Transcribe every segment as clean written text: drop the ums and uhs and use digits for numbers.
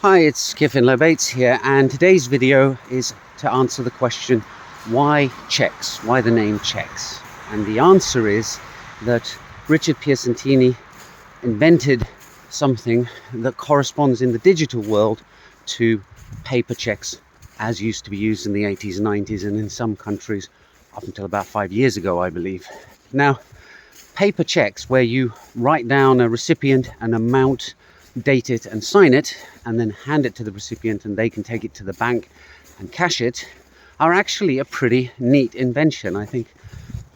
Hi, it's Kiffin Lobates here, and today's video is to answer the question, why checks? Why the name checks? And the answer is that Richard Piacentini invented something that corresponds in the digital world to paper checks as used to be used in the 80s and 90s, and in some countries up until about 5 years ago, I believe. Now, paper checks, where you write down a recipient, an amount, date it and sign it, and then hand it to the recipient and they can take it to the bank and cash it, are actually a pretty neat invention. I think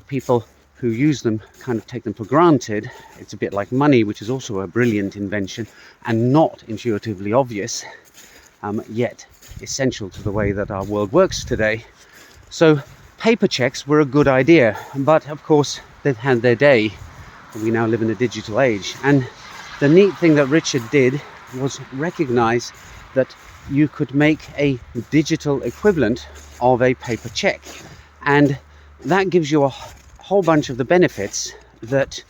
people who use them kind of take them for granted. It's a bit like money, which is also a brilliant invention and not intuitively obvious, yet essential to the way that our world works today. So paper checks were a good idea, but of course they've had their day. We now live in a digital age, and the neat thing that Richard did was recognize that you could make a digital equivalent of a paper check, and that gives you a whole bunch of the benefits that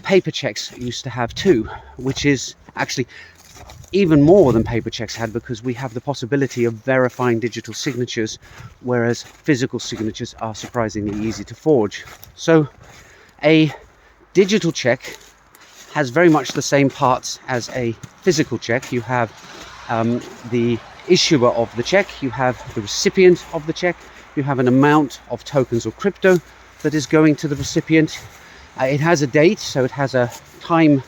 paper checks used to have too, which is actually even more than paper checks had, because we have the possibility of verifying digital signatures, whereas physical signatures are surprisingly easy to forge. So a digital check has very much the same parts as a physical check. You have the issuer of the check, you have the recipient of the check, you have an amount of tokens or crypto that is going to the recipient. It has a date, so it has a time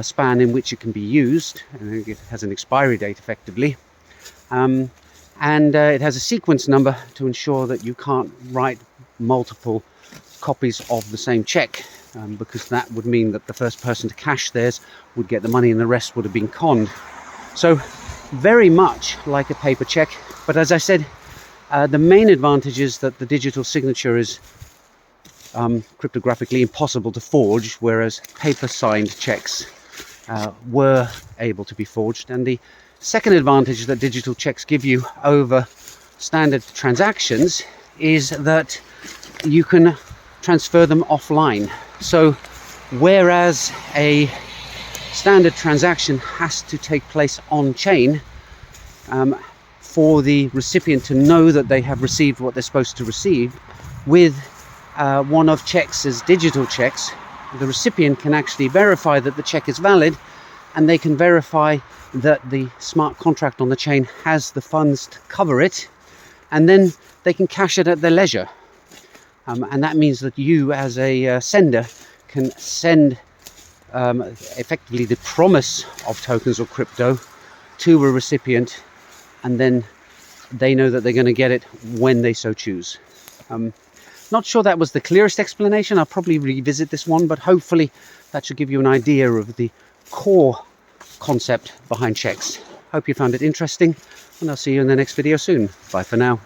span in which it can be used, and it has an expiry date effectively. And it has a sequence number to ensure that you can't write multiple copies of the same check, because that would mean that the first person to cash theirs would get the money and the rest would have been conned. So very much like a paper check, but as I said, the main advantage is that the digital signature is cryptographically impossible to forge, whereas paper signed checks were able to be forged. And the second advantage that digital checks give you over standard transactions is that you can transfer them offline. So whereas a standard transaction has to take place on chain for the recipient to know that they have received what they're supposed to receive, with one of checks' digital checks, the recipient can actually verify that the check is valid, and they can verify that the smart contract on the chain has the funds to cover it, and then they can cash it at their leisure. And that means that you, as a sender, can send effectively the promise of tokens or crypto to a recipient, and then they know that they're going to get it when they so choose. Not sure that was the clearest explanation. I'll probably revisit this one, but hopefully that should give you an idea of the core concept behind checks. Hope you found it interesting, and I'll see you in the next video soon. Bye for now.